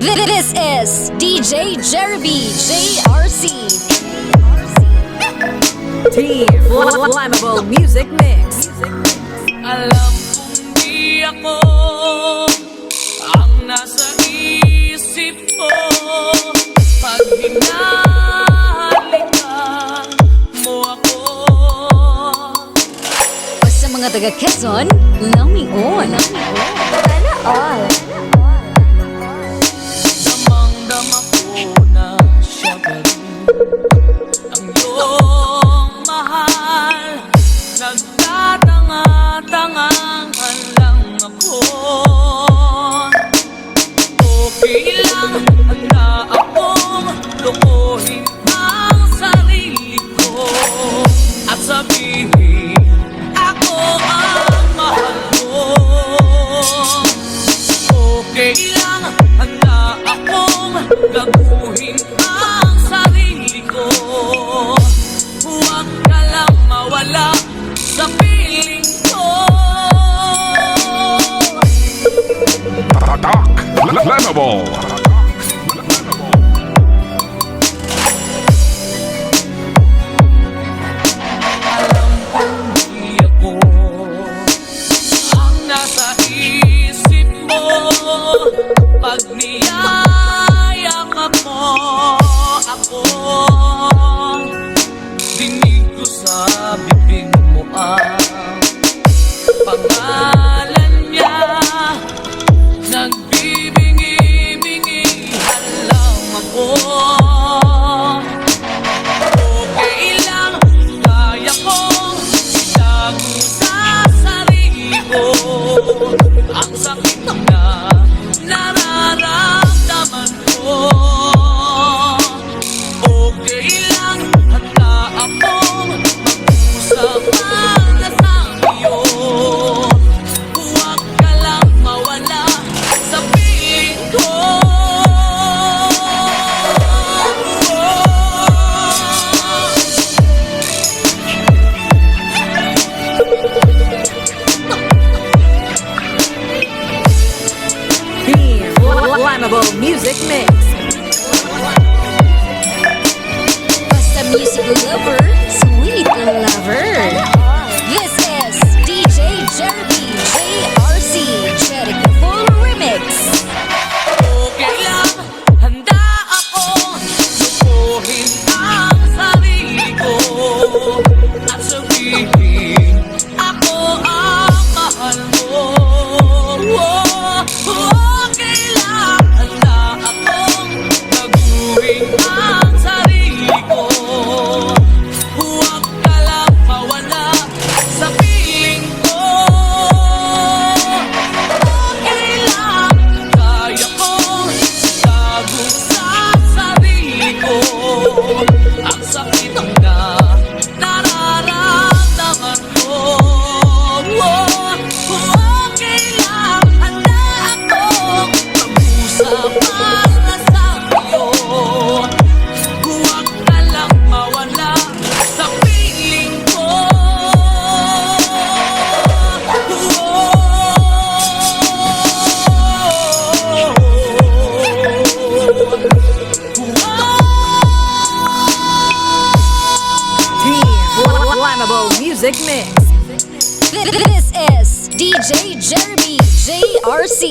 This is DJ Jerry B, JRC. Team Flammable Music Mix. Alam kong di ako ang nasa isip mo pag hinahalikan mo ako. Sa mga taga Quezon, lami on. Sana all. Damang-dama ko na siya pa rin ang iyong mahal. Nagtatanga-tangahan lang ako. Okay lang, handa akong lukuhin ang sarili ko at sabihin ako ang mahal mo. Okay lang, handa akong laguhin ang sarili ko. Huwag ka lang mawala sa piling ko. Attack! Flammable! Alam kong di ako ang nasa isip mo pag niyayakap mo ako. Dinig ko sa bibig mo ang pangalan niya. Nagbibingi-bingihan lang ako. Okay lang, kaya kong itago sa sarili ko ang sakit na nararamdaman ko. Okay lang, handa akong mag-usap para sa iyo. Huwag ka lang mawala sa piling ko. Team Flammable Music Mix. Basta music lover, sweet lover. This is DJ Jerry B, JRC, Jerry Full Remix. Okay lang, handa akong lukuhin ang sarili ko at sabihin ako ang mahal mo. Okay lang, handa akong laguhin ang sarili ko. Huwag ka lang mawala sa piling ko. Okay lang, kaya kong itago sa sarili ko ang sakit na nararamdaman ko. Okay lang, handa akong mag-usap para sa iyo. Huwag ka lang mawala sa piling ko. Team Flammable Music Mix. This is DJ Jerry B, JRC.